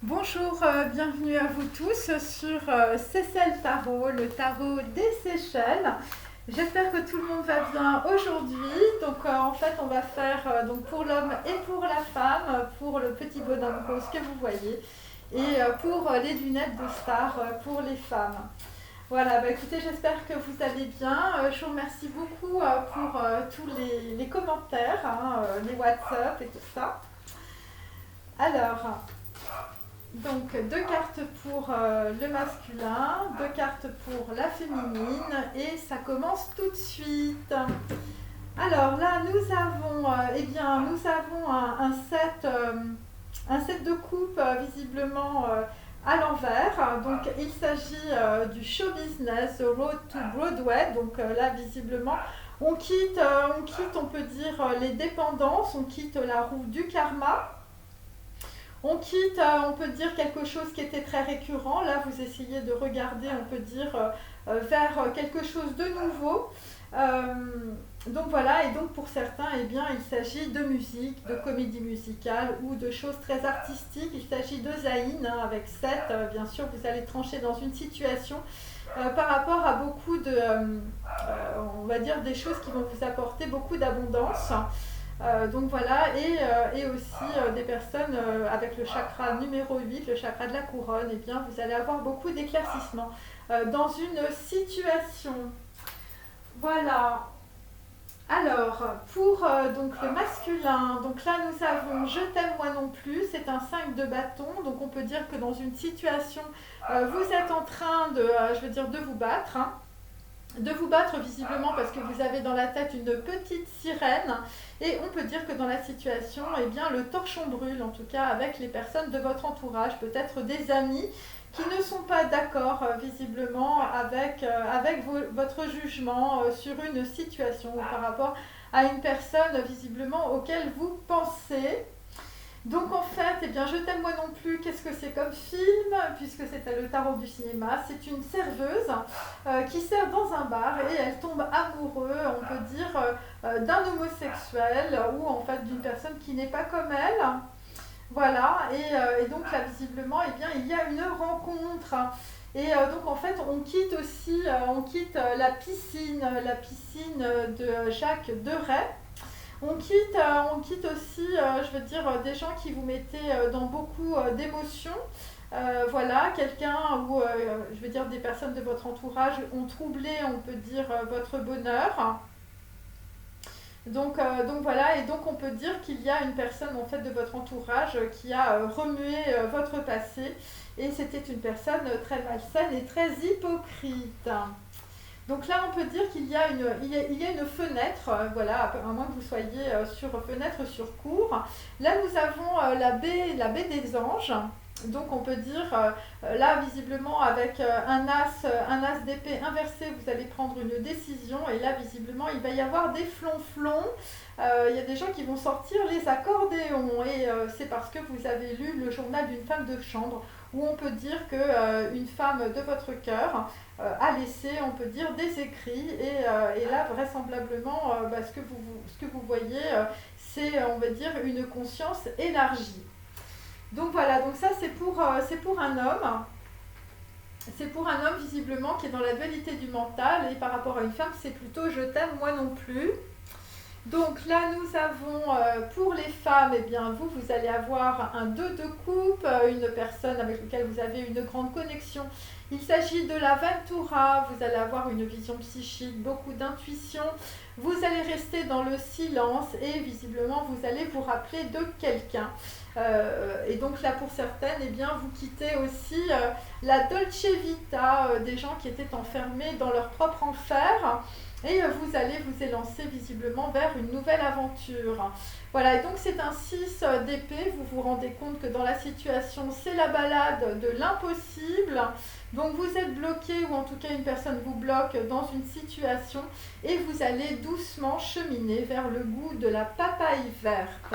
Bonjour, bienvenue à vous tous sur Seychelles Tarot, le tarot des Seychelles. J'espère que tout le monde va bien aujourd'hui. Donc en fait on va faire donc pour l'homme et pour la femme, pour le petit bonhomme rose que vous voyez et pour les lunettes de star pour les femmes. Voilà, bah écoutez, j'espère que vous allez bien. Je vous remercie beaucoup pour tous les commentaires, les WhatsApp et tout ça. Alors, donc deux cartes pour le masculin, deux cartes pour la féminine et ça commence tout de suite. Alors là nous avons un set de coupes visiblement à l'envers. Donc il s'agit du show business Road to Broadway. Donc là visiblement on peut dire les dépendances, on quitte la roue du karma. On quitte, on peut dire, quelque chose qui était très récurrent. Là, vous essayez de regarder, on peut dire, vers quelque chose de nouveau. Euh, donc voilà, et donc pour certains, eh bien, il s'agit de musique, de comédie musicale ou de choses très artistiques. Il s'agit de Zayn, avec 7. Bien sûr, vous allez trancher dans une situation par rapport à beaucoup on va dire, des choses qui vont vous apporter beaucoup d'abondance. Donc voilà, et aussi des personnes avec le chakra numéro 8, le chakra de la couronne, et bien vous allez avoir beaucoup d'éclaircissements dans une situation. Voilà. Alors, pour donc le masculin, donc là nous avons je t'aime moi non plus, c'est un 5 de bâton, donc on peut dire que dans une situation, vous êtes en train je veux dire, de vous battre. De vous battre visiblement parce que vous avez dans la tête une petite sirène et on peut dire que dans la situation, eh bien, le torchon brûle, en tout cas avec les personnes de votre entourage, peut-être des amis qui ne sont pas d'accord visiblement avec votre jugement sur une situation ou par rapport à une personne visiblement auquel vous pensez. Donc en fait, eh bien, je t'aime moi non plus, qu'est-ce que c'est comme film, puisque c'était le tarot du cinéma. C'est une serveuse qui sert dans un bar et elle tombe amoureuse, on peut dire, d'un homosexuel ou en fait d'une personne qui n'est pas comme elle. Voilà, et donc là visiblement, eh bien, il y a une rencontre. Et donc en fait, on quitte aussi, la piscine de Jacques Deray. On quitte aussi, je veux dire, des gens qui vous mettaient dans beaucoup d'émotions. Voilà, quelqu'un ou, je veux dire, des personnes de votre entourage ont troublé, on peut dire, votre bonheur. Donc voilà, et donc on peut dire qu'il y a une personne en fait de votre entourage qui a remué votre passé et c'était une personne très malsaine et très hypocrite. Donc là, on peut dire qu'il y a une fenêtre, voilà, à moins que vous soyez sur fenêtre sur cour. Là, nous avons la baie des anges. Donc on peut dire, là visiblement avec un as d'épée inversé, vous allez prendre une décision et là visiblement il va y avoir des flonflons. Il y a des gens qui vont sortir les accordéons et c'est parce que vous avez lu le journal d'une femme de chambre où on peut dire que une femme de votre cœur a laissé, on peut dire, des écrits et là vraisemblablement ce que vous voyez c'est on va dire une conscience élargie. Donc voilà, donc ça c'est pour un homme. C'est pour un homme visiblement qui est dans la dualité du mental et par rapport à une femme c'est plutôt je t'aime moi non plus. Donc là nous avons pour les femmes, eh bien vous allez avoir un 2 de coupe, une personne avec laquelle vous avez une grande connexion. Il s'agit de la Ventura, vous allez avoir une vision psychique, beaucoup d'intuition. Vous allez rester dans le silence et visiblement vous allez vous rappeler de quelqu'un. Et donc là pour certaines, eh bien, vous quittez aussi la Dolce Vita des gens qui étaient enfermés dans leur propre enfer et vous allez vous élancer visiblement vers une nouvelle aventure. Voilà, et donc c'est un 6 d'épée, vous vous rendez compte que dans la situation c'est la balade de l'impossible, donc vous êtes bloqué ou en tout cas une personne vous bloque dans une situation et vous allez doucement cheminer vers le goût de la papaye verte.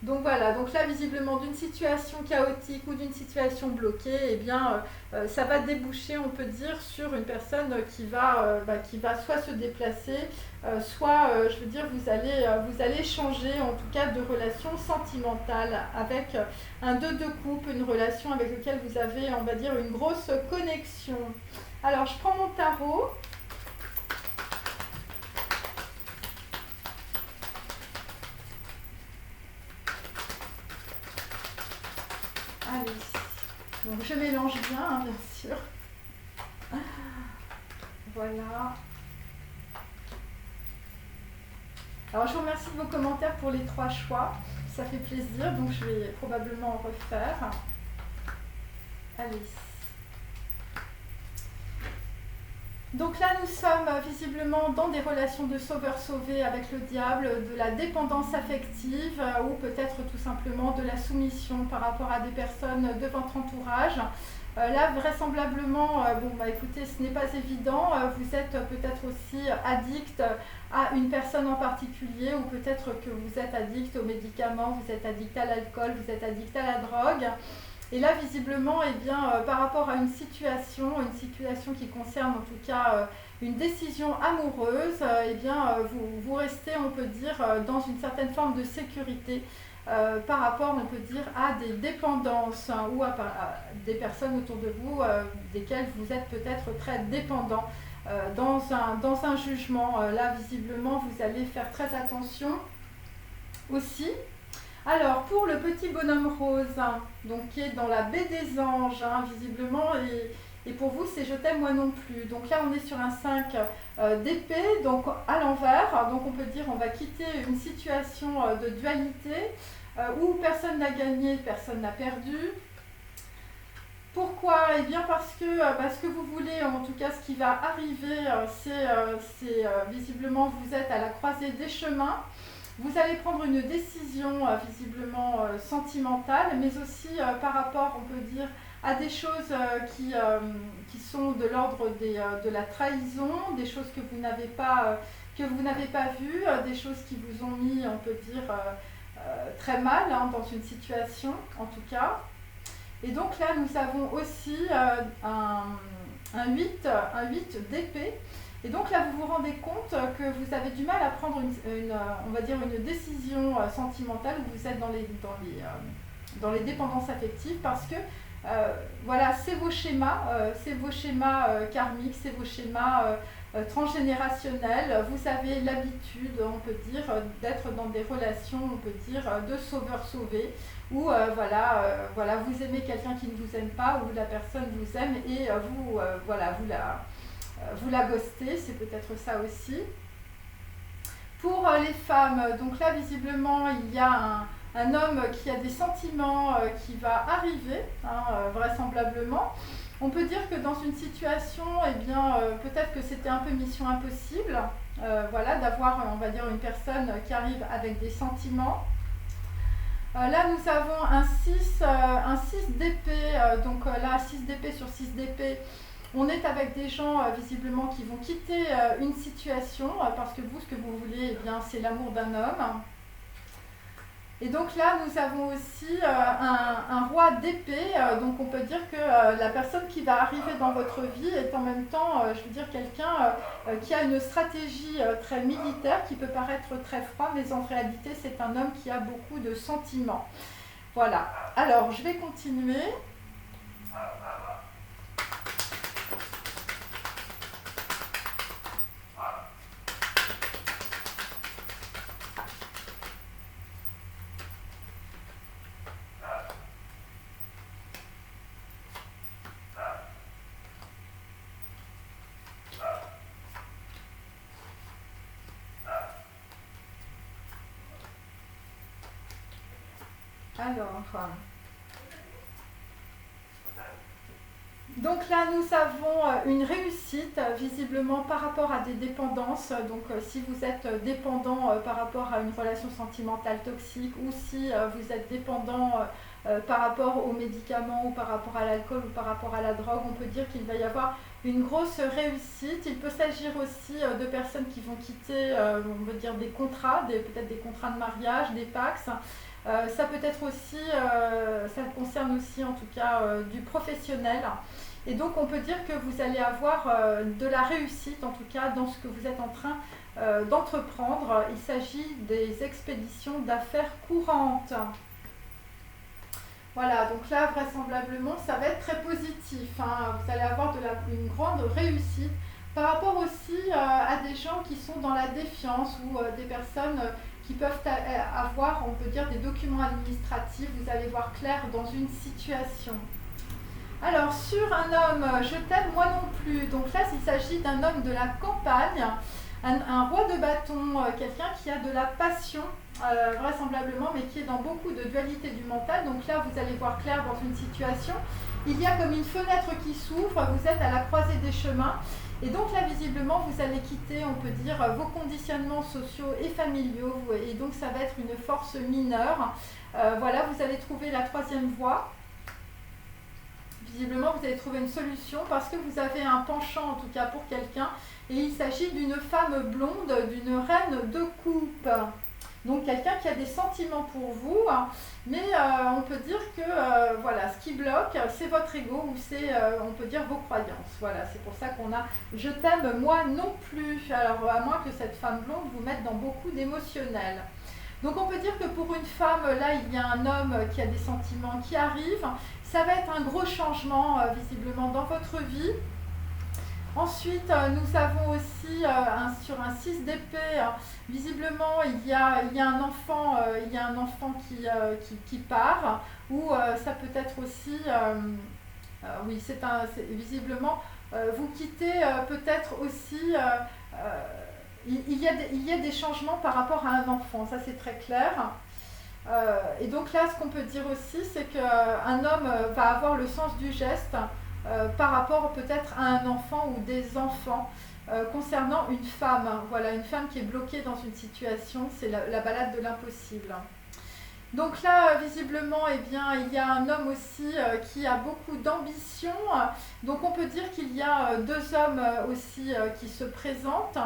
Donc voilà, donc là visiblement d'une situation chaotique ou d'une situation bloquée, eh bien ça va déboucher, on peut dire, sur une personne qui va soit se déplacer, soit, je veux dire, vous allez changer en tout cas de relation sentimentale avec un 2 de coupe, une relation avec laquelle vous avez, on va dire, une grosse connexion. Alors je prends mon tarot. Allez, donc je mélange bien, hein, bien sûr. Voilà. Alors je vous remercie de vos commentaires pour les 3 choix. Ça fait plaisir, donc je vais probablement en refaire. Allez. Donc là, nous sommes visiblement dans des relations de sauveur-sauvé avec le diable, de la dépendance affective ou peut-être tout simplement de la soumission par rapport à des personnes de votre entourage. Là, vraisemblablement, écoutez, ce n'est pas évident. Vous êtes peut-être aussi addict à une personne en particulier ou peut-être que vous êtes addict aux médicaments, vous êtes addict à l'alcool, vous êtes addict à la drogue. Et là, visiblement, eh bien, par rapport à une situation qui concerne en tout cas une décision amoureuse, eh bien, vous restez, on peut dire, dans une certaine forme de sécurité par rapport, on peut dire, à des dépendances ou à des personnes autour de vous desquelles vous êtes peut-être très dépendant. Dans un jugement, là, visiblement, vous allez faire très attention aussi. Alors, pour le petit bonhomme rose, donc qui est dans la baie des anges, visiblement, et pour vous, c'est je t'aime moi non plus. Donc là, on est sur un 5 d'épée, donc à l'envers. Donc on peut dire on va quitter une situation de dualité où personne n'a gagné, personne n'a perdu. Pourquoi? Eh bien parce que vous voulez, en tout cas ce qui va arriver, c'est visiblement vous êtes à la croisée des chemins. Vous allez prendre une décision visiblement sentimentale, mais aussi par rapport, on peut dire, à des choses qui sont de l'ordre de la trahison, des choses que vous n'avez pas vues, des choses qui vous ont mis, on peut dire, très mal dans une situation, en tout cas. Et donc là, nous avons aussi un 8 d'épée. Et donc là, vous vous rendez compte que vous avez du mal à prendre on va dire une décision sentimentale où vous êtes dans les dépendances affectives parce que voilà, c'est vos schémas karmiques, c'est vos schémas transgénérationnels. Vous avez l'habitude, on peut dire, d'être dans des relations, on peut dire, de sauveur-sauvé, où voilà, vous aimez quelqu'un qui ne vous aime pas, ou la personne vous aime et vous la ghostez, c'est peut-être ça aussi. Pour les femmes, donc là visiblement il y a un homme qui a des sentiments qui va arriver, vraisemblablement. On peut dire que dans une situation, eh bien, peut-être que c'était un peu mission impossible, voilà, d'avoir, on va dire, une personne qui arrive avec des sentiments. Là, nous avons un 6 d'épée, donc là, 6 d'épée sur 6 d'épée. On est avec des gens visiblement qui vont quitter une situation parce que vous, ce que vous voulez, eh bien, c'est l'amour d'un homme. Et donc là, nous avons aussi un roi d'épée, donc on peut dire que la personne qui va arriver dans votre vie est en même temps, je veux dire, quelqu'un qui a une stratégie très militaire, qui peut paraître très froid, mais en réalité, c'est un homme qui a beaucoup de sentiments. Voilà. Alors, je vais continuer. Alors, donc là, nous avons une réussite visiblement par rapport à des dépendances. Donc, si vous êtes dépendant par rapport à une relation sentimentale toxique ou si vous êtes dépendant par rapport aux médicaments ou par rapport à l'alcool ou par rapport à la drogue, on peut dire qu'il va y avoir une grosse réussite. Il peut s'agir aussi de personnes qui vont quitter, on veut dire, des contrats, peut-être des contrats de mariage, des pax. Ça peut être aussi, ça concerne aussi en tout cas du professionnel. Et donc on peut dire que vous allez avoir de la réussite en tout cas dans ce que vous êtes en train d'entreprendre. Il s'agit des expéditions d'affaires courantes. Voilà, donc là vraisemblablement ça va être très positif, hein. Vous allez avoir une grande réussite par rapport aussi à des gens qui sont dans la défiance ou des personnes qui peuvent avoir, on peut dire, des documents administratifs. Vous allez voir clair dans une situation. Alors, sur un homme, je t'aime, moi non plus. Donc là, il s'agit d'un homme de la campagne, un roi de bâton, quelqu'un qui a de la passion, vraisemblablement, mais qui est dans beaucoup de dualité du mental. Donc là, vous allez voir clair dans une situation. Il y a comme une fenêtre qui s'ouvre, vous êtes à la croisée des chemins. Et donc là, visiblement, vous allez quitter, on peut dire, vos conditionnements sociaux et familiaux. Et donc, ça va être une force mineure. Voilà, vous allez trouver la troisième voie. Visiblement, vous allez trouver une solution parce que vous avez un penchant, en tout cas pour quelqu'un. Et il s'agit d'une femme blonde, d'une reine de coupe. Donc quelqu'un qui a des sentiments pour vous, mais on peut dire que voilà, ce qui bloque, c'est votre ego ou c'est, on peut dire, vos croyances. Voilà, c'est pour ça qu'on a « je t'aime, moi non plus ». Alors à moins que cette femme blonde vous mette dans beaucoup d'émotionnel. Donc on peut dire que pour une femme, là, il y a un homme qui a des sentiments qui arrivent. Ça va être un gros changement, visiblement, dans votre vie. Ensuite, nous avons aussi sur un 6 d'épée, visiblement, il y a un enfant, qui part, ou ça peut être aussi, oui, visiblement, vous quittez peut-être aussi, il y a des changements par rapport à un enfant, ça c'est très clair. Et donc là, ce qu'on peut dire aussi, c'est qu'un homme va avoir le sens du geste par rapport peut-être à un enfant ou des enfants concernant une femme. Voilà, une femme qui est bloquée dans une situation, c'est la balade de l'impossible. Donc là, visiblement, eh bien, il y a un homme aussi qui a beaucoup d'ambition. Donc on peut dire qu'il y a deux hommes aussi qui se présentent.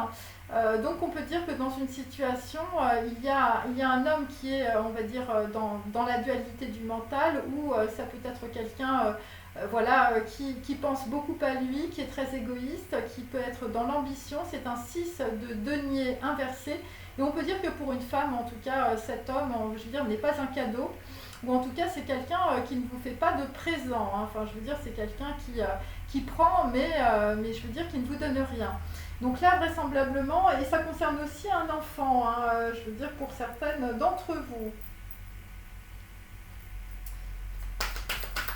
Donc on peut dire que dans une situation, il y a un homme qui est, on va dire, dans la dualité du mental, ou ça peut être quelqu'un voilà, qui pense beaucoup à lui, qui est très égoïste, qui peut être dans l'ambition. C'est un 6 de denier inversé. Et on peut dire que pour une femme, en tout cas, cet homme, je veux dire, n'est pas un cadeau. Ou en tout cas, c'est quelqu'un qui ne vous fait pas de présent, hein. Enfin, je veux dire, c'est quelqu'un qui prend, mais je veux dire, qui ne vous donne rien. Donc là, vraisemblablement, et ça concerne aussi un enfant, hein, je veux dire, pour certaines d'entre vous.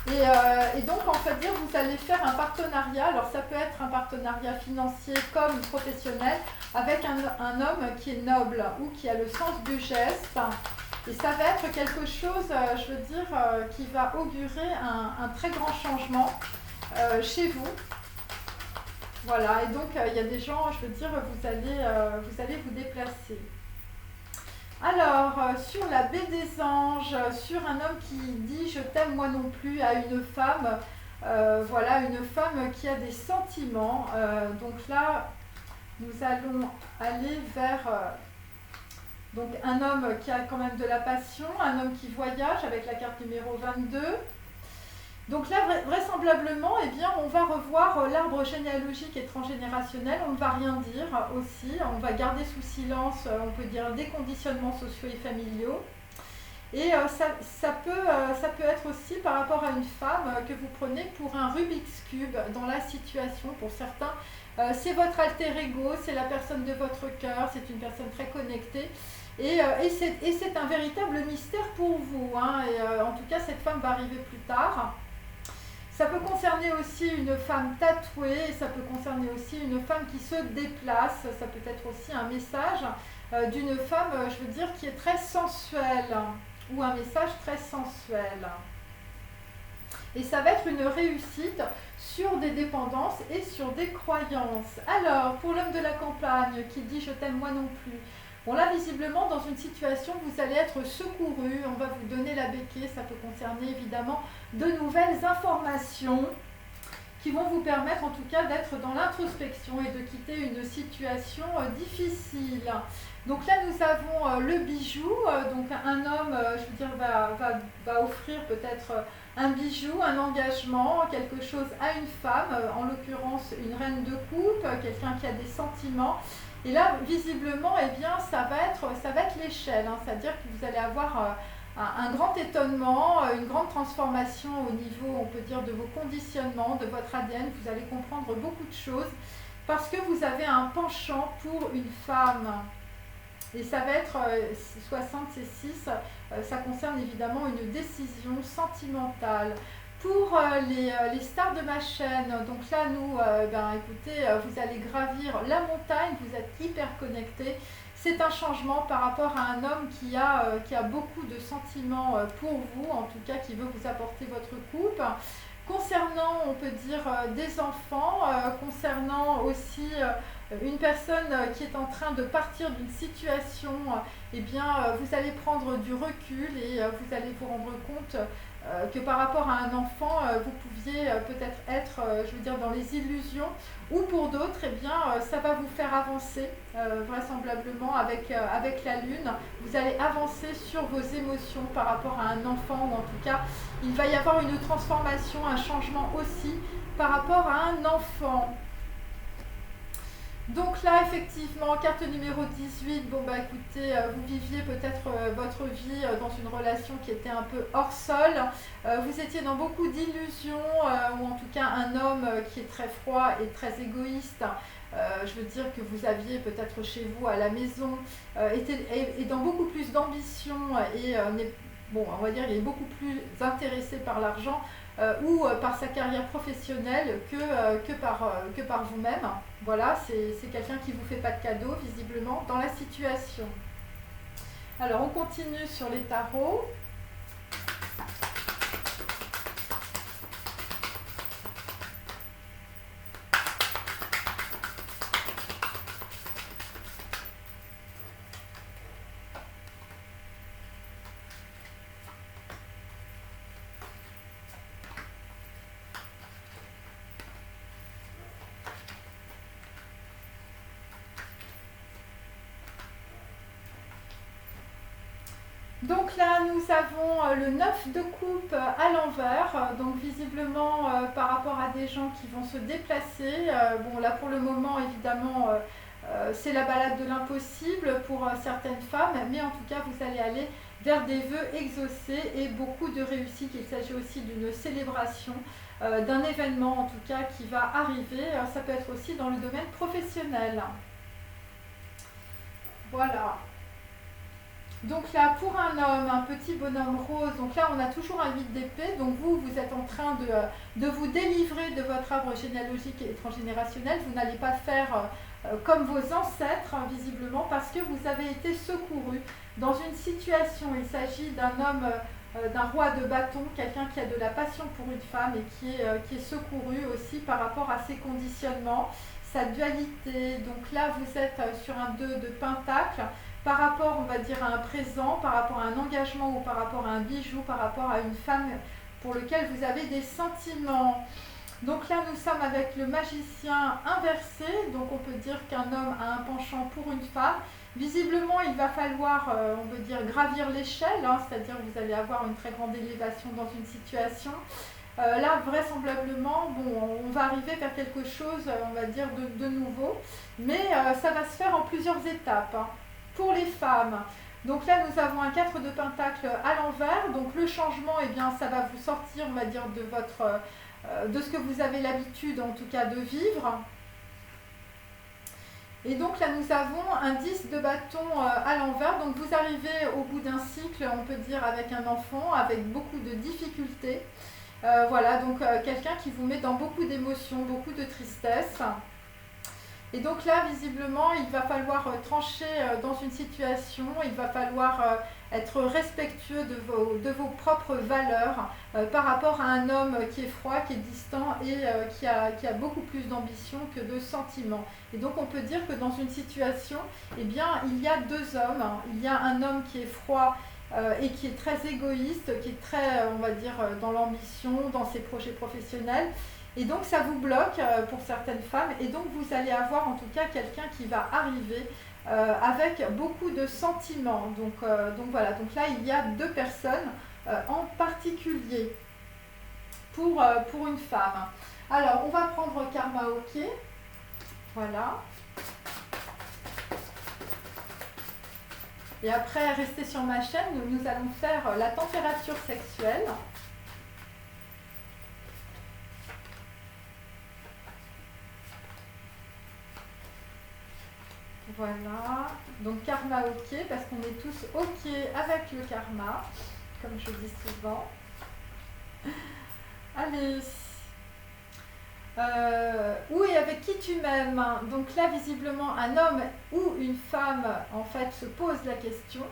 Et donc, en fait, dire, vous allez faire un partenariat. Alors, ça peut être un partenariat financier comme professionnel avec un homme qui est noble ou qui a le sens du geste. Et ça va être quelque chose, je veux dire, qui va augurer un très grand changement chez vous. Voilà, et donc il y a des gens, je veux dire, vous allez vous déplacer. Alors, sur la baie des anges, sur un homme qui dit « je t'aime moi non plus » à une femme, voilà, une femme qui a des sentiments. Donc là, nous allons aller vers donc un homme qui a quand même de la passion, un homme qui voyage avec la carte numéro 22. Donc là, vraisemblablement, eh bien, on va revoir l'arbre généalogique et transgénérationnel. On ne va rien dire aussi. On va garder sous silence, on peut dire, des conditionnements sociaux et familiaux. Et ça peut être aussi par rapport à une femme que vous prenez pour un Rubik's Cube dans la situation. Pour certains, c'est votre alter ego, c'est la personne de votre cœur, c'est une personne très connectée. Et c'est un véritable mystère pour vous, hein. Et en tout cas, cette femme va arriver plus tard. Ça peut concerner aussi une femme tatouée, ça peut concerner aussi une femme qui se déplace, ça peut être aussi un message d'une femme, je veux dire, qui est très sensuelle, ou un message très sensuel. Et ça va être une réussite sur des dépendances et sur des croyances. Alors, pour l'homme de la campagne qui dit « je t'aime moi non plus », bon là, visiblement, dans une situation, vous allez être secouru, on va vous donner la béquille, ça peut concerner évidemment de nouvelles informations. qui vont vous permettre en tout cas d'être dans l'introspection et de quitter une situation difficile. Donc là nous avons le bijou, donc un homme je veux dire va offrir peut-être un bijou, un engagement, quelque chose à une femme, en l'occurrence une reine de coupe, quelqu'un qui a des sentiments. Et là, visiblement, eh bien, ça va être l'échelle, hein, c'est-à-dire que vous allez avoir un grand étonnement, une grande transformation au niveau, on peut dire, de vos conditionnements, de votre ADN. Vous allez comprendre beaucoup de choses parce que vous avez un penchant pour une femme. Et ça va être 60 C6, ça concerne évidemment une décision sentimentale. Pour les stars de ma chaîne, donc là nous, écoutez, vous allez gravir la montagne, vous êtes hyper connectés. C'est un changement par rapport à un homme qui a beaucoup de sentiments pour vous, en tout cas qui veut vous apporter votre couple. Concernant, on peut dire, des enfants, concernant aussi une personne qui est en train de partir d'une situation, eh bien, vous allez prendre du recul et vous allez vous rendre compte que par rapport à un enfant, vous pouviez peut-être être, je veux dire, dans les illusions, ou pour d'autres, eh bien, ça va vous faire avancer, vraisemblablement avec la lune. Vous allez avancer sur vos émotions par rapport à un enfant, ou en tout cas, il va y avoir une transformation, un changement aussi par rapport à un enfant. Donc là, effectivement, carte numéro 18, bon bah écoutez, vous viviez peut-être votre vie dans une relation qui était un peu hors sol, vous étiez dans beaucoup d'illusions, ou en tout cas un homme qui est très froid et très égoïste, je veux dire que vous aviez peut-être chez vous à la maison, et dans beaucoup plus d'ambition, et bon, on va dire il est beaucoup plus intéressé par l'argent, ou par sa carrière professionnelle que par vous-même. Voilà, c'est quelqu'un qui ne vous fait pas de cadeau, visiblement, dans la situation. Alors, on continue sur les tarots. Donc là, nous avons le 9 de coupe à l'envers, donc visiblement par rapport à des gens qui vont se déplacer. Bon, là pour le moment, évidemment, c'est la balade de l'impossible pour certaines femmes, mais en tout cas, vous allez aller vers des vœux exaucés et beaucoup de réussite. Il s'agit aussi d'une célébration, d'un événement en tout cas qui va arriver. Ça peut être aussi dans le domaine professionnel. Voilà. Donc là, pour un homme, un petit bonhomme rose, donc là on a toujours un 8 d'épée, donc vous êtes en train de vous délivrer de votre arbre généalogique et transgénérationnel. Vous n'allez pas faire comme vos ancêtres, hein, visiblement, parce que vous avez été secouru dans une situation. Il s'agit d'un homme, d'un roi de bâton, quelqu'un qui a de la passion pour une femme et qui est secouru aussi par rapport à ses conditionnements, sa dualité. Donc là, vous êtes sur un 2 de pentacle. Par rapport, on va dire, à un présent, par rapport à un engagement ou par rapport à un bijou, par rapport à une femme pour laquelle vous avez des sentiments. Donc là, nous sommes avec le magicien inversé, donc on peut dire qu'un homme a un penchant pour une femme. Visiblement, il va falloir, on veut dire, gravir l'échelle, hein, c'est-à-dire que vous allez avoir une très grande élévation dans une situation. Là, vraisemblablement, bon, on va arriver vers quelque chose, on va dire, de nouveau, mais ça va se faire en plusieurs étapes. Hein. Pour les femmes, donc là nous avons un 4 de pentacle à l'envers, donc le changement, eh bien, ça va vous sortir, on va dire, de ce que vous avez l'habitude en tout cas de vivre. Et donc là nous avons un 10 de bâton à l'envers, donc vous arrivez au bout d'un cycle, on peut dire, avec un enfant, avec beaucoup de difficultés. Voilà, donc quelqu'un qui vous met dans beaucoup d'émotions, beaucoup de tristesse. Et donc là, visiblement, il va falloir trancher dans une situation, il va falloir être respectueux de vos propres valeurs par rapport à un homme qui est froid, qui est distant et qui a beaucoup plus d'ambition que de sentiments. Et donc on peut dire que dans une situation, eh bien, il y a deux hommes. Il y a un homme qui est froid et qui est très égoïste, qui est très, on va dire, dans l'ambition, dans ses projets professionnels. Et donc ça vous bloque pour certaines femmes, et donc vous allez avoir en tout cas quelqu'un qui va arriver avec beaucoup de sentiments. Donc voilà, donc là il y a deux personnes en particulier pour une femme. Alors on va prendre Karma Ok, voilà. Et après, restez sur ma chaîne, nous allons faire la température sexuelle. Voilà, donc karma ok, parce qu'on est tous ok avec le karma, comme je dis souvent. Allez, où et avec qui tu m'aimes? Donc là, visiblement, un homme ou une femme, en fait, se pose la question.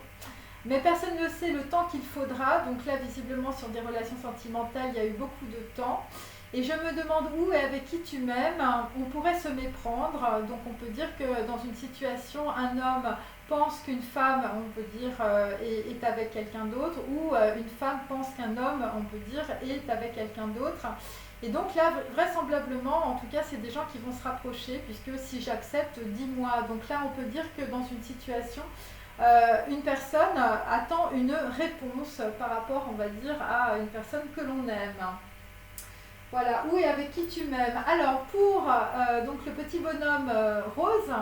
Mais personne ne sait le temps qu'il faudra. Donc là, visiblement, sur des relations sentimentales, il y a eu beaucoup de temps. Et je me demande où et avec qui tu m'aimes, on pourrait se méprendre. Donc on peut dire que dans une situation, un homme pense qu'une femme, on peut dire, est avec quelqu'un d'autre, ou une femme pense qu'un homme, on peut dire, est avec quelqu'un d'autre. Et donc là, vraisemblablement, en tout cas, c'est des gens qui vont se rapprocher, puisque si j'accepte, dis-moi. Donc là, on peut dire que dans une situation, une personne attend une réponse par rapport, on va dire, à une personne que l'on aime. Voilà, où et avec qui tu m'aimes. Alors pour donc le petit bonhomme rose,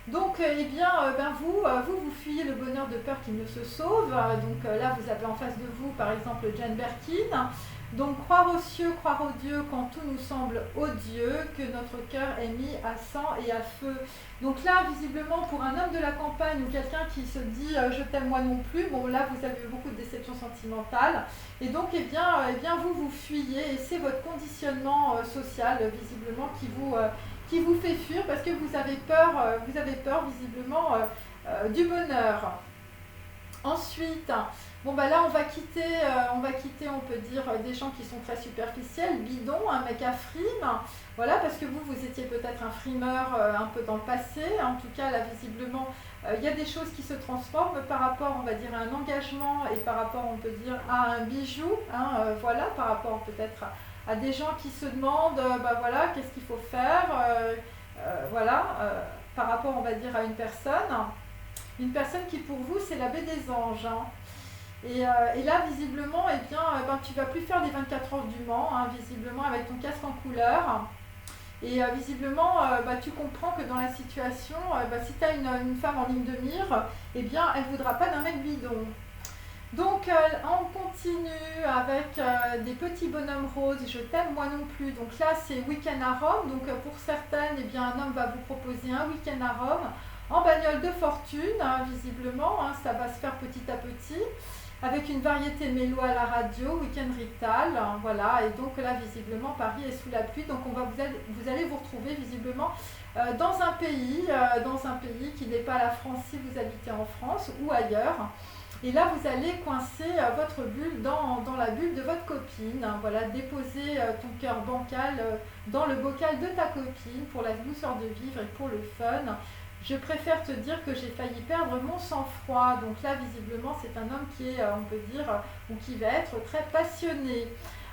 donc eh bien vous fuyez le bonheur de peur qu'il ne se sauve. Donc là vous avez en face de vous par exemple Jane Birkin. Donc croire aux cieux, croire aux dieux quand tout nous semble odieux, que notre cœur est mis à sang et à feu. Donc là visiblement pour un homme de la campagne ou quelqu'un qui se dit je t'aime moi non plus, bon là vous avez eu beaucoup de déceptions sentimentales et donc eh bien vous fuyez et c'est votre conditionnement social visiblement qui vous fait fuir parce que vous avez peur visiblement du bonheur. Ensuite, bon bah là on va quitter, on peut dire, des gens qui sont très superficiels, bidons, un mec à frime, voilà, parce que vous étiez peut-être un frimeur un peu dans le passé, en tout cas là visiblement il y a des choses qui se transforment par rapport, on va dire, à un engagement et par rapport, on peut dire, à un bijou, hein, voilà, par rapport peut-être à des gens qui se demandent, bah voilà, qu'est-ce qu'il faut faire, voilà, par rapport, on va dire, à une personne qui pour vous c'est la baie des anges, hein. Et là visiblement eh bien, tu vas plus faire les 24 heures du Mans, hein, visiblement avec ton casque en couleur. Et visiblement tu comprends que dans la situation, si tu as une femme en ligne de mire, eh bien elle ne voudra pas d'un mec bidon. Donc on continue avec des petits bonhommes roses, je t'aime moi non plus. Donc là c'est week-end à Rome, donc pour certaines, eh bien, un homme va vous proposer un week-end à Rome en bagnole de fortune, hein, visiblement, hein, ça va se faire petit à petit, avec une variété mélo à la radio, week-end Rital, hein, voilà, et donc là visiblement Paris est sous la pluie, donc vous allez vous retrouver visiblement dans un pays qui n'est pas la France si vous habitez en France ou ailleurs. Et là, vous allez coincer votre bulle dans la bulle de votre copine. Hein, voilà, déposer ton cœur bancal dans le bocal de ta copine pour la douceur de vivre et pour le fun. Je préfère te dire que j'ai failli perdre mon sang-froid. Donc là, visiblement, c'est un homme qui est, on peut dire, ou qui va être très passionné.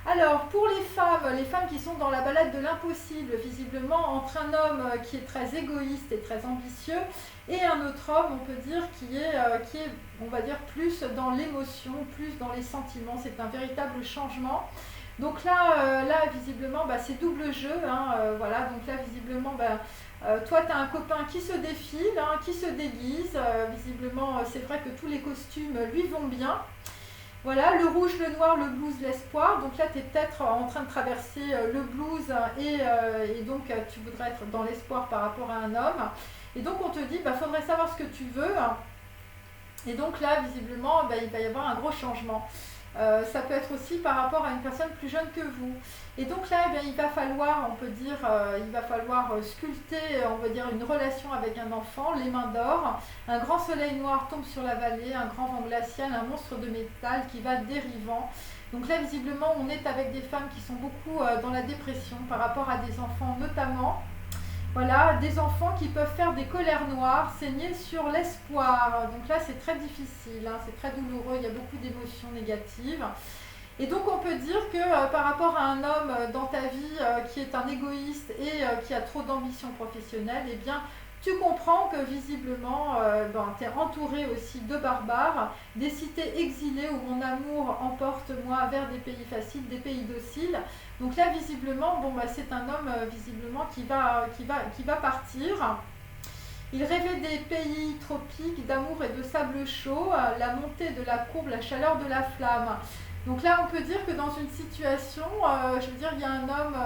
Alors, pour les femmes qui sont dans la balade de l'impossible, visiblement, entre un homme qui est très égoïste et très ambitieux, et un autre homme, on peut dire, qui est on va dire, plus dans l'émotion, plus dans les sentiments. C'est un véritable changement. Donc là visiblement, c'est double jeu. Hein, voilà, donc là, visiblement, toi, tu as un copain qui se défile, hein, qui se déguise. Visiblement, c'est vrai que tous les costumes lui vont bien. Voilà, le rouge, le noir, le blues, l'espoir. Donc là, tu es peut-être en train de traverser le blues et donc tu voudrais être dans l'espoir par rapport à un homme. Et donc on te dit, faudrait savoir ce que tu veux. Et donc là, visiblement, il va y avoir un gros changement. Ça peut être aussi par rapport à une personne plus jeune que vous. Et donc là, il va falloir, on peut dire, sculpter, on va dire, une relation avec un enfant, les mains d'or. Un grand soleil noir tombe sur la vallée, un grand vent glacial, un monstre de métal qui va dérivant. Donc là, visiblement, on est avec des femmes qui sont beaucoup dans la dépression par rapport à des enfants notamment. Voilà, des enfants qui peuvent faire des colères noires, saigner sur l'espoir. Donc là, c'est très difficile, hein, c'est très douloureux, il y a beaucoup d'émotions négatives. Et donc on peut dire que par rapport à un homme dans ta vie qui est un égoïste et qui a trop d'ambition professionnelle, eh bien tu comprends que visiblement tu es entouré aussi de barbares, des cités exilées où mon amour emporte moi vers des pays faciles, des pays dociles. Donc là visiblement, c'est un homme visiblement qui va partir. Il rêvait des pays tropiques, d'amour et de sable chaud, la montée de la courbe, la chaleur de la flamme. Donc là, on peut dire que dans une situation, il y a un homme,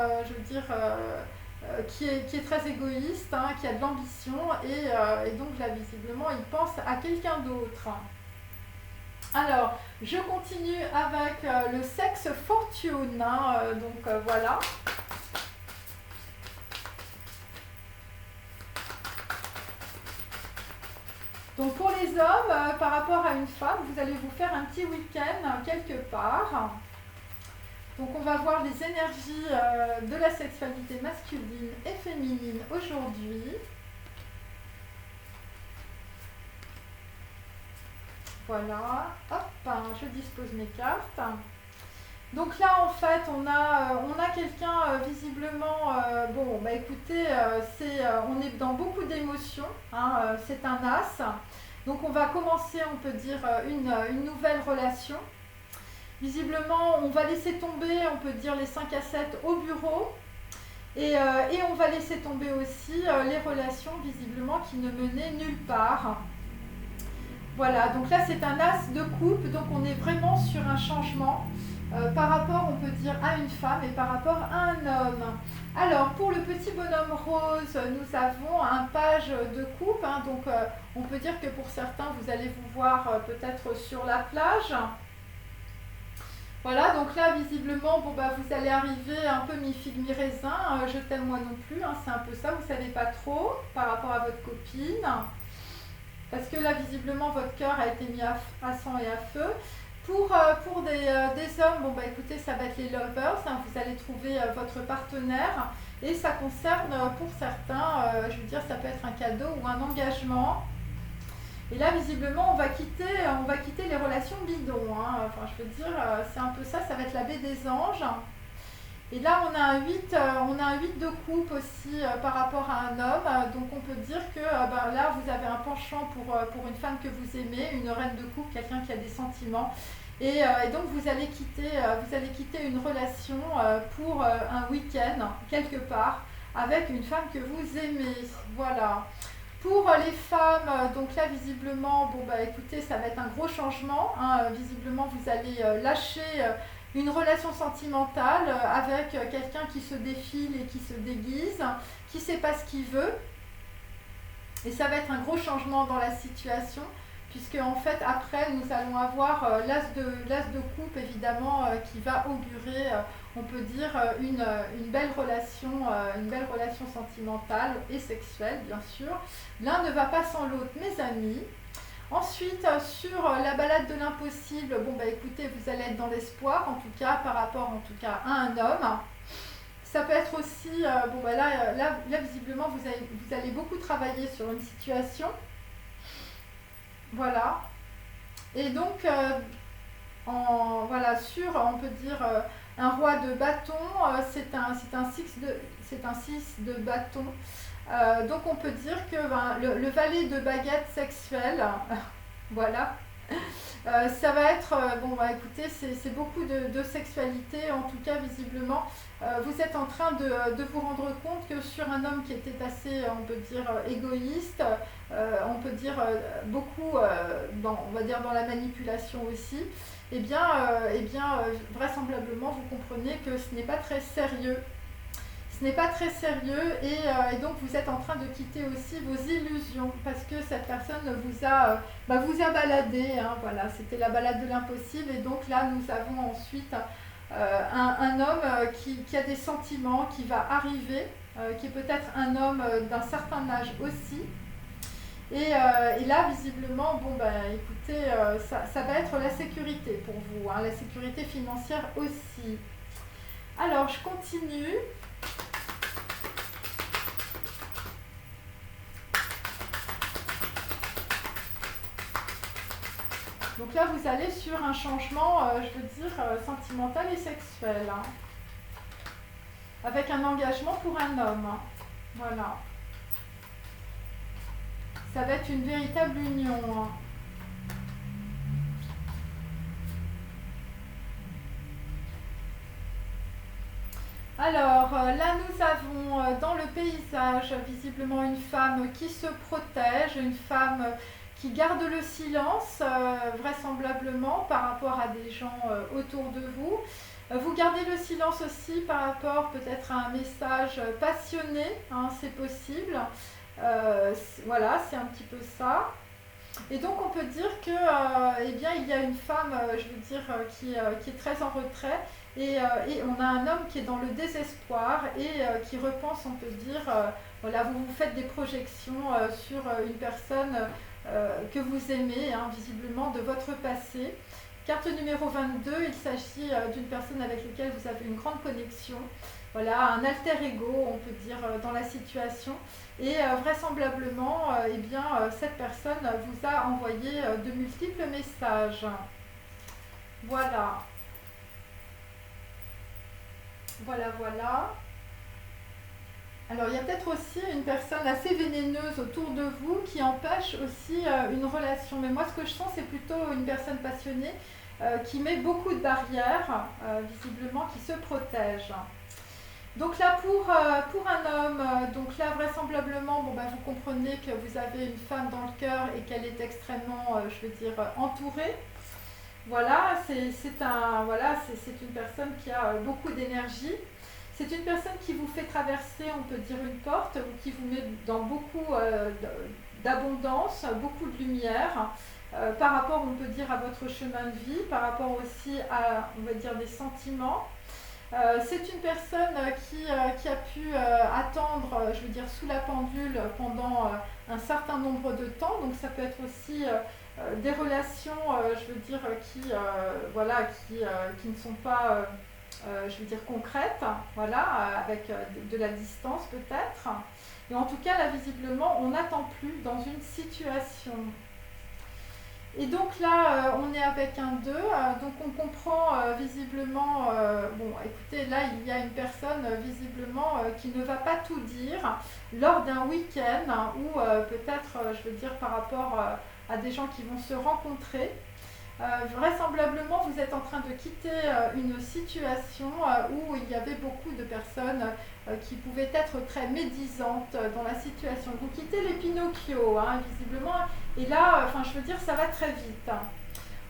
qui est très égoïste, hein, qui a de l'ambition, et donc là, visiblement, il pense à quelqu'un d'autre. Alors, je continue avec le sexe fortune, hein, voilà. Donc pour les hommes, par rapport à une femme, vous allez vous faire un petit week-end quelque part. Donc on va voir les énergies de la sexualité masculine et féminine aujourd'hui. Voilà, hop, je dispose mes cartes. Donc là, en fait, on a quelqu'un visiblement, écoutez, on est dans beaucoup d'émotions, hein, c'est un as. Donc on va commencer, on peut dire, une nouvelle relation. Visiblement, on va laisser tomber, on peut dire, les 5 à 7 au bureau. Et on va laisser tomber aussi les relations, visiblement, qui ne menaient nulle part. Voilà, donc là, c'est un as de coupe, donc on est vraiment sur un changement. Par rapport, on peut dire, à une femme et par rapport à un homme. Alors, pour le petit bonhomme rose, nous avons un page de coupe. Hein, donc, on peut dire que pour certains, vous allez vous voir peut-être sur la plage. Voilà, donc là, visiblement, vous allez arriver un peu mi-figue, mi-raisin. Je t'aime moi non plus, hein, c'est un peu ça, vous ne savez pas trop par rapport à votre copine. Parce que là, visiblement, votre cœur a été mis à sang et à feu. Pour des hommes, écoutez, ça va être les lovers, hein, vous allez trouver votre partenaire et ça concerne pour certains, ça peut être un cadeau ou un engagement. Et là, visiblement, on va quitter les relations bidons, hein. C'est un peu ça, ça va être la baie des anges. Et là, on a un 8 de coupe aussi par rapport à un homme. Donc, on peut dire que là, vous avez un penchant pour une femme que vous aimez, une reine de coupe, quelqu'un qui a des sentiments. Et donc, vous allez quitter une relation pour un week-end, quelque part, avec une femme que vous aimez. Voilà. Pour les femmes, donc là, visiblement, écoutez, ça va être un gros changement. Hein. Visiblement, vous allez lâcher une relation sentimentale avec quelqu'un qui se défile et qui se déguise, qui ne sait pas ce qu'il veut. Et ça va être un gros changement dans la situation, puisque en fait, après, nous allons avoir l'as de coupe, évidemment, qui va augurer, on peut dire, une belle relation sentimentale et sexuelle, bien sûr. L'un ne va pas sans l'autre, mes amis. Ensuite, sur la balade de l'impossible, écoutez, vous allez être dans l'espoir, en tout cas, par rapport à un homme. Ça peut être aussi, là, visiblement, vous allez beaucoup travailler sur une situation. Voilà. Et donc, on peut dire, un roi de bâton, c'est un 6 de bâton. Donc on peut dire que le valet de baguette sexuelle, voilà, ça va être, écoutez, c'est beaucoup de sexualité, en tout cas visiblement, vous êtes en train de vous rendre compte que sur un homme qui était assez, on peut dire, égoïste, on peut dire beaucoup, dans la manipulation aussi, vraisemblablement vous comprenez que ce n'est pas très sérieux. Ce n'est pas très sérieux et donc vous êtes en train de quitter aussi vos illusions parce que cette personne vous a baladé, hein, voilà, c'était la balade de l'impossible et donc là nous avons ensuite un homme qui a des sentiments, qui va arriver, qui est peut-être un homme d'un certain âge aussi. Et là, visiblement, écoutez, ça va être la sécurité pour vous, hein, la sécurité financière aussi. Alors, je continue. Donc là, vous allez sur un changement, je veux dire, sentimental et sexuel, hein, avec un engagement pour un homme. Hein. Voilà. Ça va être une véritable union. Hein. Alors, là, nous avons dans le paysage visiblement une femme qui se protège, une femme qui garde le silence, vraisemblablement par rapport à des gens autour de vous. Vous gardez le silence aussi par rapport peut-être à un message passionné, hein, c'est possible. Voilà, c'est un petit peu ça. Et donc on peut dire que eh bien, il y a une femme, je veux dire, qui est très en retrait et on a un homme qui est dans le désespoir et qui repense, on peut dire, voilà, vous vous faites des projections sur une personne que vous aimez, hein, visiblement de votre passé. Carte numéro 22, il s'agit d'une personne avec laquelle vous avez une grande connexion. Voilà, un alter ego, on peut dire, dans la situation. Et vraisemblablement, eh bien, cette personne vous a envoyé de multiples messages. Voilà. Voilà, voilà. Alors, il y a peut-être aussi une personne assez vénéneuse autour de vous qui empêche aussi une relation. Mais moi, ce que je sens, c'est plutôt une personne passionnée qui met beaucoup de barrières, visiblement, qui se protège. Donc là, pour un homme, donc là, vraisemblablement, bon, ben, vous comprenez que vous avez une femme dans le cœur et qu'elle est extrêmement, je veux dire, entourée. Voilà, voilà, c'est une personne qui a beaucoup d'énergie. C'est une personne qui vous fait traverser, on peut dire, une porte, ou qui vous met dans beaucoup d'abondance, beaucoup de lumière, par rapport, on peut dire, à votre chemin de vie, par rapport aussi à, on va dire, des sentiments. C'est une personne qui a pu attendre, je veux dire, sous la pendule pendant un certain nombre de temps. Donc ça peut être aussi des relations, je veux dire, voilà, qui ne sont pas, je veux dire, concrètes, voilà, avec de la distance peut-être. Et en tout cas, là, visiblement, on n'attend plus dans une situation. Et donc là, on est avec un 2, donc on comprend visiblement, bon écoutez, là il y a une personne visiblement qui ne va pas tout dire lors d'un week-end, hein, ou peut-être, je veux dire, par rapport à des gens qui vont se rencontrer. Vraisemblablement, vous êtes en train de quitter une situation où il y avait beaucoup de personnes qui pouvaient être très médisantes dans la situation. Vous quittez les Pinocchio, hein, visiblement, et là, enfin, je veux dire, ça va très vite.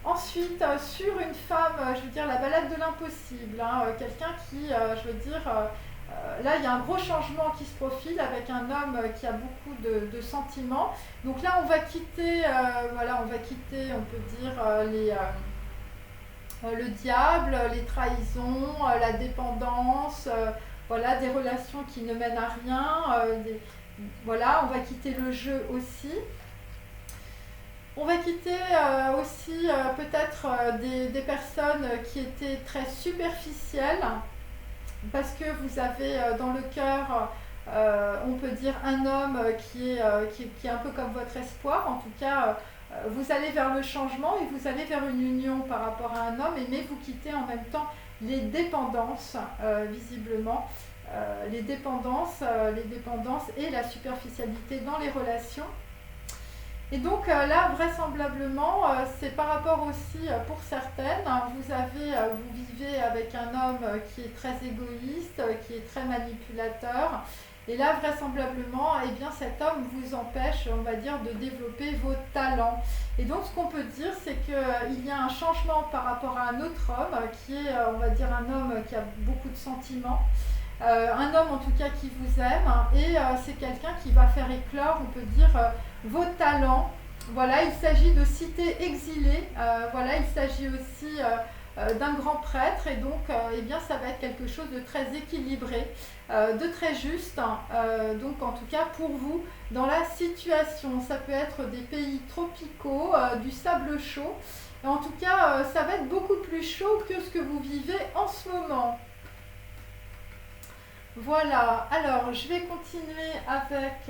Ensuite, sur une femme, je veux dire, la balade de l'impossible, hein, quelqu'un qui, je veux dire, là, il y a un gros changement qui se profile avec un homme qui a beaucoup de sentiments. Donc là, on va quitter, voilà, on va quitter, on peut dire, le diable, les trahisons, la dépendance, voilà, des relations qui ne mènent à rien. Voilà, on va quitter le jeu aussi. On va quitter aussi peut-être des personnes qui étaient très superficielles. Parce que vous avez dans le cœur, on peut dire, un homme qui est un peu comme votre espoir. En tout cas, vous allez vers le changement et vous allez vers une union par rapport à un homme, mais vous quittez en même temps les dépendances, visiblement. Les dépendances et la superficialité dans les relations. Et donc là, vraisemblablement, c'est par rapport aussi pour certaines, hein, vous vivez avec un homme qui est très égoïste, qui est très manipulateur. Et là, vraisemblablement, eh bien, cet homme vous empêche, on va dire, de développer vos talents. Et donc, ce qu'on peut dire, c'est qu'il y a un changement par rapport à un autre homme, qui est, on va dire, un homme qui a beaucoup de sentiments. Un homme en tout cas qui vous aime, et c'est quelqu'un qui va faire éclore, on peut dire, vos talents. Voilà, il s'agit de cités exilées, voilà, il s'agit aussi d'un grand prêtre, et donc eh bien, ça va être quelque chose de très équilibré, de très juste, donc en tout cas pour vous dans la situation. Ça peut être des pays tropicaux, du sable chaud, et en tout cas ça va être beaucoup plus chaud que ce que vous vivez en ce moment. Voilà, alors je vais continuer avec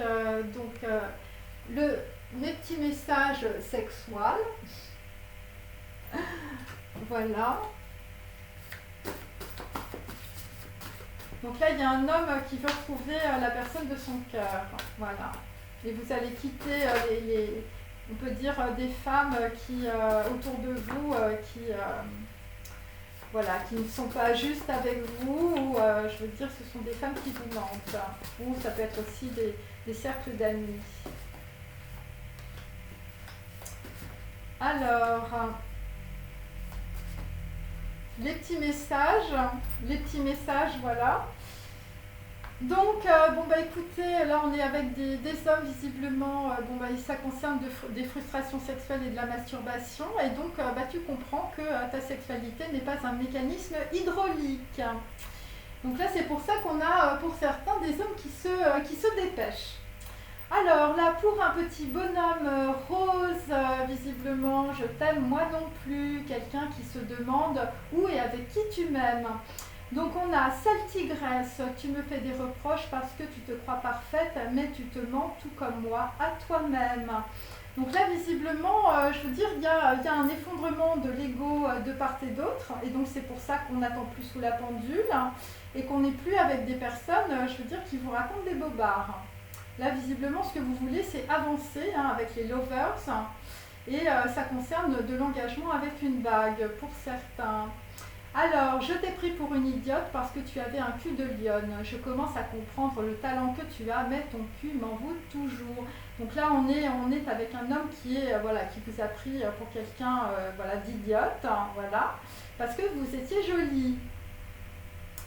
mes petits messages sexuels. Voilà. Donc là, il y a un homme qui veut retrouver la personne de son cœur. Voilà. Et vous allez quitter on peut dire des femmes qui autour de vous voilà, qui ne sont pas justes avec vous, ou je veux dire, ce sont des femmes qui vous mentent, ou ça peut être aussi des cercles d'amis. Alors, les petits messages, voilà. Donc, bon bah écoutez, là on est avec des hommes visiblement, bon bah ça concerne des frustrations sexuelles et de la masturbation, et donc bah, tu comprends que ta sexualité n'est pas un mécanisme hydraulique. Donc là c'est pour ça qu'on a pour certains des hommes qui se dépêchent. Alors là pour un petit bonhomme rose, visiblement je t'aime moi non plus, quelqu'un qui se demande où et avec qui tu m'aimes. Donc on a sale tigresse, tu me fais des reproches parce que tu te crois parfaite, mais tu te mens tout comme moi à toi-même. Donc là visiblement, je veux dire, il y a un effondrement de l'ego de part et d'autre, et donc c'est pour ça qu'on n'attend plus sous la pendule, et qu'on n'est plus avec des personnes, je veux dire, qui vous racontent des bobards. Là visiblement, ce que vous voulez, c'est avancer avec les lovers, et ça concerne de l'engagement avec une bague pour certains. Alors, je t'ai pris pour une idiote parce que tu avais un cul de lionne. Je commence à comprendre le talent que tu as, mais ton cul m'envoûte toujours. Donc là, on est avec un homme qui vous a pris pour quelqu'un d'idiote, voilà, parce que vous étiez jolie.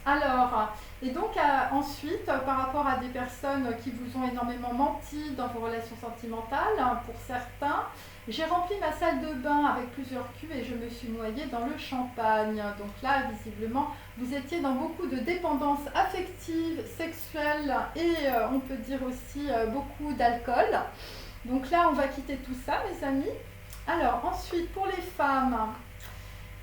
Alors, et donc ensuite, par rapport à des personnes qui vous ont énormément menti dans vos relations sentimentales, pour certains, j'ai rempli ma salle de bain avec plusieurs culs et je me suis noyée dans le champagne. Donc là, visiblement, vous étiez dans beaucoup de dépendance affective, sexuelle et on peut dire aussi beaucoup d'alcool. Donc là, on va quitter tout ça, mes amis. Alors, ensuite, pour les femmes...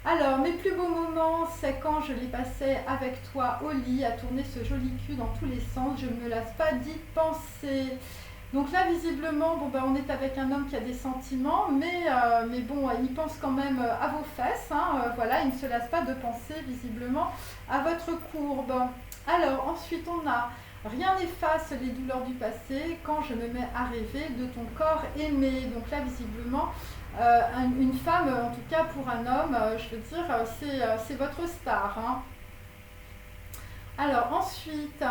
Alors, mes plus beaux moments, c'est quand je les passais avec toi au lit, à tourner ce joli cul dans tous les sens. Je ne me lasse pas d'y penser. Donc là, visiblement, bon, ben, on est avec un homme qui a des sentiments, mais bon, il pense quand même à vos fesses. Voilà, il ne se lasse pas de penser, visiblement, à votre courbe. Alors, ensuite, on a... Rien n'efface les douleurs du passé quand je me mets à rêver de ton corps aimé. Donc là, visiblement... une femme, en tout cas pour un homme, je veux dire, c'est votre star. Alors ensuite,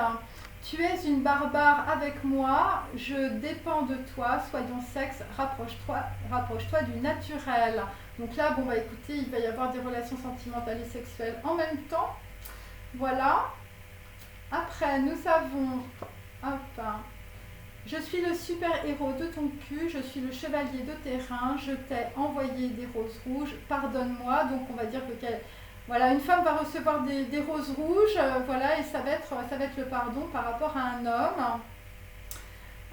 tu es une barbare avec moi, je dépends de toi, soyons sexe, rapproche-toi du naturel. Donc là, bon bah écoutez, il va y avoir des relations sentimentales et sexuelles en même temps. Voilà. Après, nous avons... Hop, je suis le super-héros de ton cul, je suis le chevalier de tes reins, je t'ai envoyé des roses rouges, pardonne-moi. Donc on va dire que voilà, une femme va recevoir des roses rouges, voilà, et ça va être le pardon par rapport à un homme.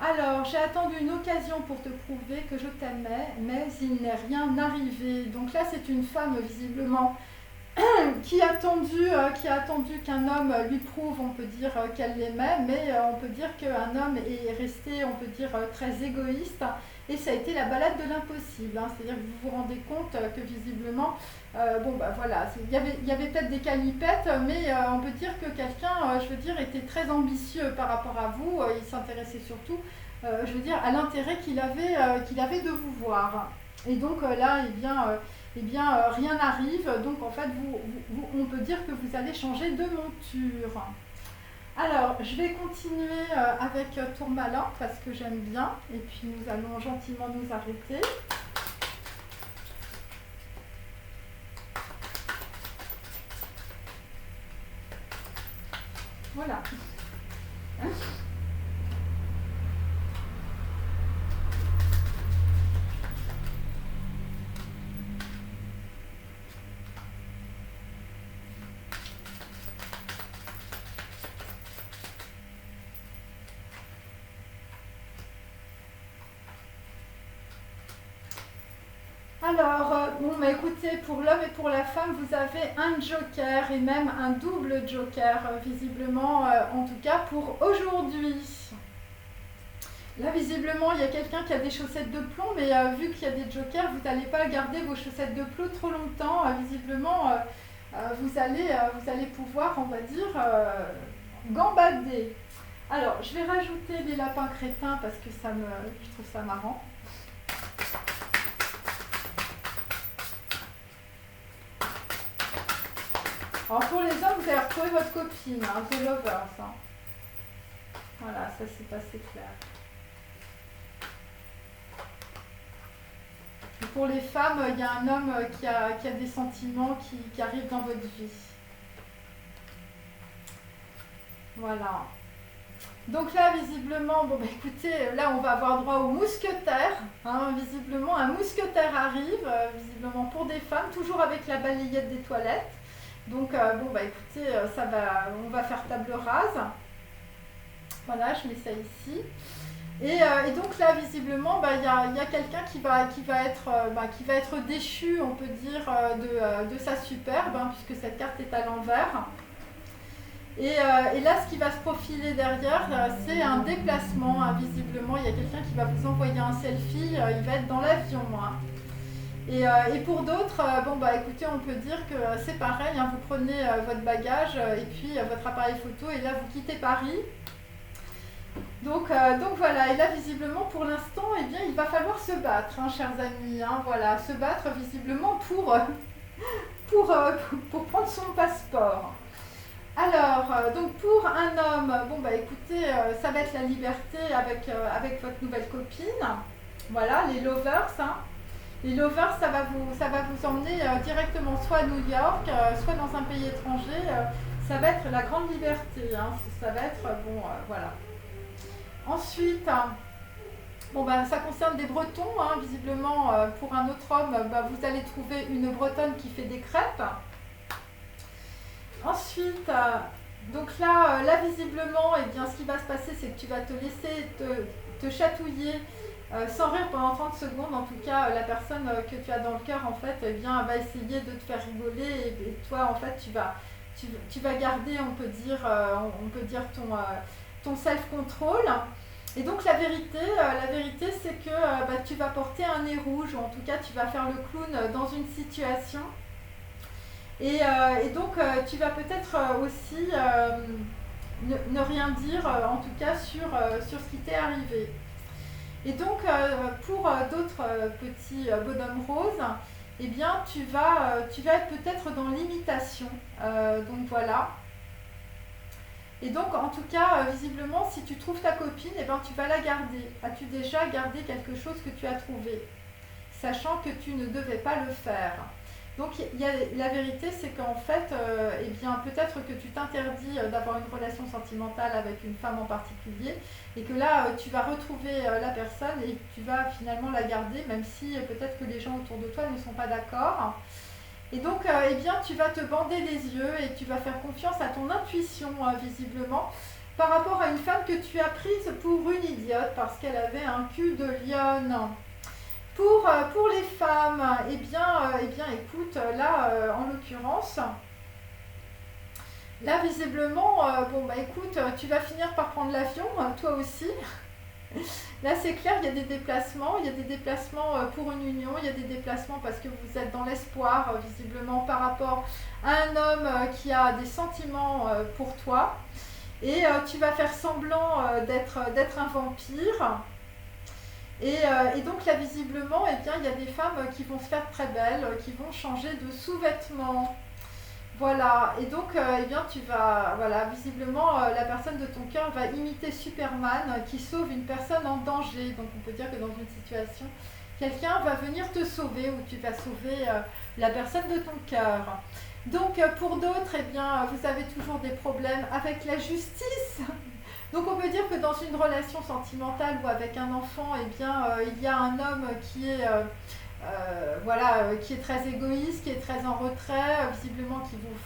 Alors, j'ai attendu une occasion pour te prouver que je t'aimais, mais il n'est rien arrivé. Donc là, c'est une femme visiblement qui a attendu qu'un homme lui prouve, on peut dire, qu'elle l'aimait, mais on peut dire qu'un homme est resté, on peut dire, très égoïste, et ça a été la balade de l'impossible. C'est-à-dire que vous vous rendez compte que visiblement, bon bah voilà, il y avait peut-être des calipettes, mais on peut dire que quelqu'un, je veux dire, était très ambitieux par rapport à vous, il s'intéressait surtout, je veux dire, à l'intérêt qu'il avait de vous voir. Et donc là, rien n'arrive, donc en fait, on peut dire que vous allez changer de monture. Alors, je vais continuer avec Tourmalin, parce que j'aime bien, et puis nous allons gentiment nous arrêter. Voilà. Alors, bon, mais écoutez, pour l'homme et pour la femme, vous avez un joker et même un double joker, visiblement, en tout cas pour aujourd'hui. Là, visiblement, il y a quelqu'un qui a des chaussettes de plomb, mais vu qu'il y a des jokers, vous n'allez pas garder vos chaussettes de plomb trop longtemps. Visiblement, vous allez pouvoir, on va dire, gambader. Alors, je vais rajouter les lapins crétins parce que je trouve ça marrant. Alors, pour les hommes, vous allez retrouver votre copine, hein, The Lovers. Hein. Voilà, ça c'est assez clair. Et pour les femmes, il y a un homme qui a des sentiments qui arrivent dans votre vie. Voilà. Donc là, visiblement, bon bah écoutez, là on va avoir droit au mousquetaire. Hein, visiblement, un mousquetaire arrive, visiblement pour des femmes, toujours avec la balayette des toilettes. Donc bon bah écoutez, on va faire table rase. Voilà, je mets ça ici. Et donc là, visiblement, bah, y a quelqu'un qui va être déchu, on peut dire, de sa superbe, hein, puisque cette carte est à l'envers. Et là, ce qui va se profiler derrière, c'est un déplacement. Hein, visiblement, il y a quelqu'un qui va vous envoyer un selfie, il va être dans l'avion. Hein. Et pour d'autres, bon bah écoutez, on peut dire que c'est pareil, hein, vous prenez votre bagage et puis votre appareil photo et là vous quittez Paris. Donc voilà, et là visiblement pour l'instant, eh bien il va falloir se battre, hein, chers amis, hein, voilà, se battre visiblement pour prendre son passeport. Alors, donc pour un homme, bon bah écoutez, ça va être la liberté avec votre nouvelle copine. Voilà, les lovers, hein. Les lovers, ça va vous emmener directement soit à New York, soit dans un pays étranger. Ça va être la grande liberté, hein. Ça va être, voilà. Ensuite, bon, bah, ça concerne des Bretons, hein. Visiblement, pour un autre homme, bah, vous allez trouver une Bretonne qui fait des crêpes. Ensuite, donc là, visiblement, eh bien, ce qui va se passer, c'est que tu vas te laisser te chatouiller sans rire pendant 30 secondes. En tout cas, la personne que tu as dans le cœur, en fait, eh bien, va essayer de te faire rigoler. Et toi, en fait, tu vas garder, on peut dire ton self-control. Et donc, la vérité c'est que bah, tu vas porter un nez rouge, ou en tout cas, tu vas faire le clown dans une situation. Et donc, tu vas peut-être aussi ne rien dire, en tout cas, sur ce qui t'est arrivé. Et donc, pour d'autres petits bonhommes roses, eh bien, tu vas être peut-être dans l'imitation. Donc, voilà. Et donc, en tout cas, visiblement, si tu trouves ta copine, eh ben, tu vas la garder. As-tu déjà gardé quelque chose que tu as trouvé, sachant que tu ne devais pas le faire? Donc, la vérité, c'est qu'en fait, eh bien, peut-être que tu t'interdis d'avoir une relation sentimentale avec une femme en particulier, et que là, tu vas retrouver la personne et tu vas finalement la garder, même si peut-être que les gens autour de toi ne sont pas d'accord. Et donc, eh bien, tu vas te bander les yeux et tu vas faire confiance à ton intuition, visiblement, par rapport à une femme que tu as prise pour une idiote parce qu'elle avait un cul de lionne. Pour les femmes, eh bien, écoute, là, en l'occurrence, là, visiblement, bon, bah, écoute, tu vas finir par prendre l'avion, toi aussi. Là, c'est clair, il y a des déplacements pour une union, il y a des déplacements parce que vous êtes dans l'espoir, visiblement, par rapport à un homme qui a des sentiments pour toi. Et tu vas faire semblant d'être un vampire. Et donc là, visiblement, eh bien, il y a des femmes qui vont se faire très belles, qui vont changer de sous-vêtements. Voilà, et donc, eh bien, voilà, visiblement, la personne de ton cœur va imiter Superman qui sauve une personne en danger. Donc, on peut dire que dans une situation, quelqu'un va venir te sauver ou tu vas sauver la personne de ton cœur. Donc, pour d'autres, eh bien, vous avez toujours des problèmes avec la justice. Donc, on peut dire que dans une relation sentimentale ou avec un enfant, eh bien, il y a un homme qui est... qui est très égoïste, qui est très en retrait, visiblement qui vous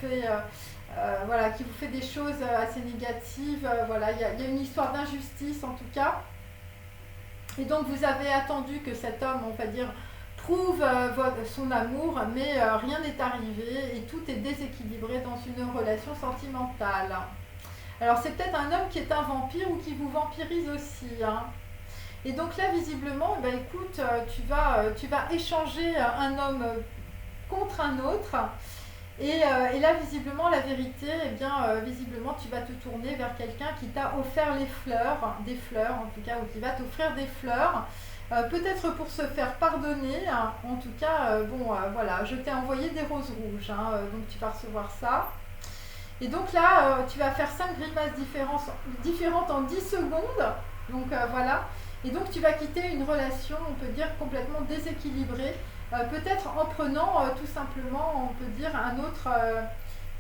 fait des choses assez négatives. Voilà, il y a une histoire d'injustice en tout cas. Et donc vous avez attendu que cet homme, on va dire, prouve son amour, mais rien n'est arrivé et tout est déséquilibré dans une relation sentimentale. Alors c'est peut-être un homme qui est un vampire ou qui vous vampirise aussi, hein. Et donc là, visiblement, eh ben, écoute, tu vas échanger un homme contre un autre. Et là, visiblement, la vérité, eh bien, visiblement, tu vas te tourner vers quelqu'un qui t'a offert les fleurs, des fleurs en tout cas, ou qui va t'offrir des fleurs, peut-être pour se faire pardonner. Hein. En tout cas, voilà, je t'ai envoyé des roses rouges, hein, donc tu vas recevoir ça. Et donc là, tu vas faire 5 grimaces différentes en 10 secondes. Donc voilà. Et donc tu vas quitter une relation, on peut dire, complètement déséquilibrée. Peut-être en prenant tout simplement, on peut dire, un autre,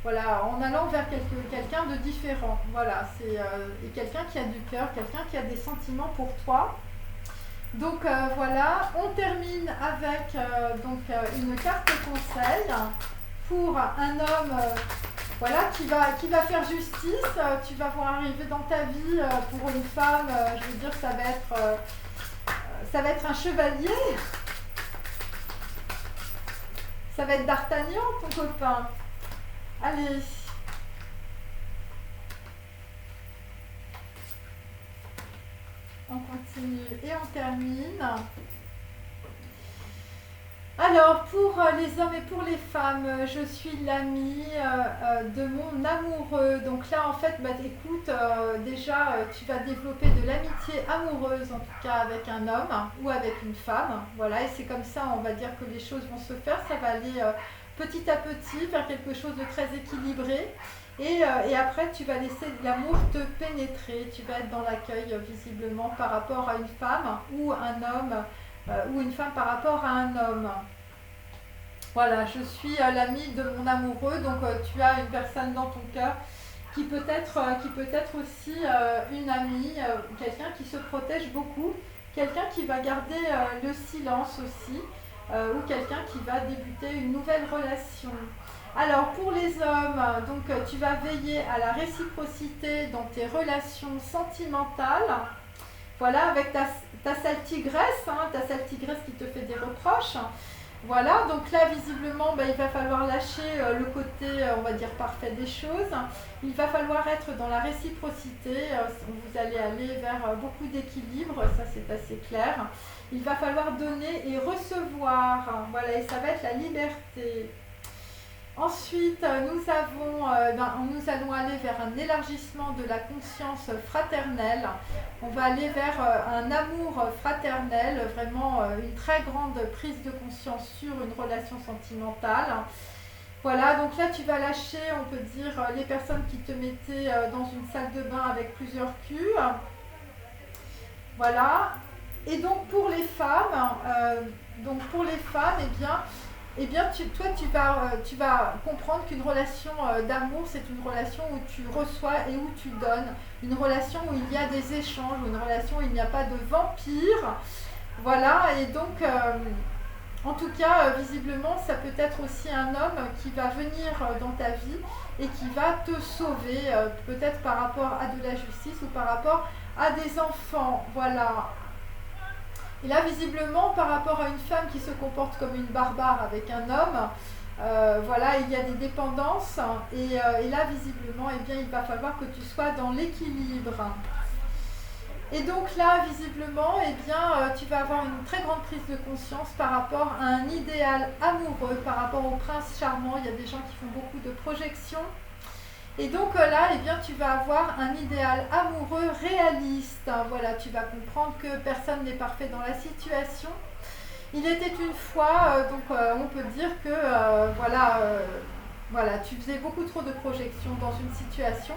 voilà, en allant vers quelqu'un de différent. Voilà, c'est et quelqu'un qui a du cœur, quelqu'un qui a des sentiments pour toi. Donc voilà, on termine avec une carte conseil pour un homme voilà, qui va faire justice. Tu vas voir arriver dans ta vie pour une femme, je veux dire, ça va être un chevalier. Ça va être D'Artagnan, ton copain. Allez. On continue et on termine. Alors, pour les hommes et pour les femmes, je suis l'ami de mon amoureux. Donc là, en fait, bah, écoute, déjà, tu vas développer de l'amitié amoureuse, en tout cas avec un homme ou avec une femme. Voilà, et c'est comme ça, on va dire que les choses vont se faire. Ça va aller petit à petit vers quelque chose de très équilibré. Et après, tu vas laisser l'amour te pénétrer. Tu vas être dans l'accueil, visiblement, par rapport à une femme ou un homme. Ou une femme par rapport à un homme. Voilà, je suis l'ami de mon amoureux, donc tu as une personne dans ton cœur qui peut être aussi une amie, quelqu'un qui se protège beaucoup, quelqu'un qui va garder le silence aussi, ou quelqu'un qui va débuter une nouvelle relation. Alors pour les hommes, donc tu vas veiller à la réciprocité dans tes relations sentimentales. Voilà, avec ta sale tigresse, hein, ta sale tigresse qui te fait des reproches. Voilà, donc là, visiblement, il va falloir lâcher le côté, on va dire, parfait des choses. Il va falloir être dans la réciprocité. Vous allez aller vers beaucoup d'équilibre, ça c'est assez clair. Il va falloir donner et recevoir. Voilà, et ça va être la liberté. Ensuite, nous allons aller vers un élargissement de la conscience fraternelle. On va aller vers un amour fraternel, vraiment une très grande prise de conscience sur une relation sentimentale. Voilà, donc là tu vas lâcher, on peut dire, les personnes qui te mettaient dans une salle de bain avec plusieurs culs. Voilà. Et donc pour les femmes, eh bien, tu vas comprendre qu'une relation d'amour, c'est une relation où tu reçois et où tu donnes. Une relation où il y a des échanges, une relation où il n'y a pas de vampire. Voilà, et donc, en tout cas, visiblement, ça peut être aussi un homme qui va venir dans ta vie et qui va te sauver, peut-être par rapport à de la justice ou par rapport à des enfants. Voilà. Et là, visiblement, par rapport à une femme qui se comporte comme une barbare avec un homme, voilà, il y a des dépendances. Et là, visiblement, eh bien, il va falloir que tu sois dans l'équilibre. Et donc là, visiblement, eh bien, tu vas avoir une très grande prise de conscience par rapport à un idéal amoureux, par rapport au prince charmant. Il y a des gens qui font beaucoup de projections. Et donc là, eh bien, tu vas avoir un idéal amoureux réaliste. Voilà, tu vas comprendre que personne n'est parfait dans la situation. Il était une fois, on peut dire que voilà, tu faisais beaucoup trop de projections dans une situation.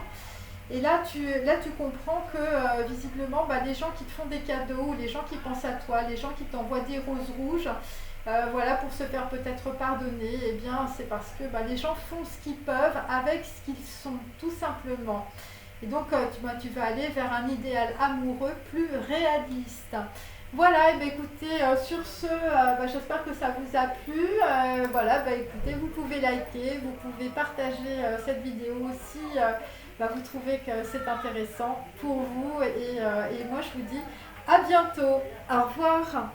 Et là, tu comprends que visiblement, les gens qui te font des cadeaux, les gens qui pensent à toi, les gens qui t'envoient des roses rouges, voilà, pour se faire peut-être pardonner, eh bien, c'est parce que les gens font ce qu'ils peuvent avec ce qu'ils sont, tout simplement. Et donc, tu vas aller vers un idéal amoureux plus réaliste. Voilà, et écoutez, sur ce, j'espère que ça vous a plu. Voilà, écoutez, vous pouvez liker, vous pouvez partager cette vidéo si vous trouvez que c'est intéressant pour vous. Et moi, je vous dis à bientôt. Au revoir.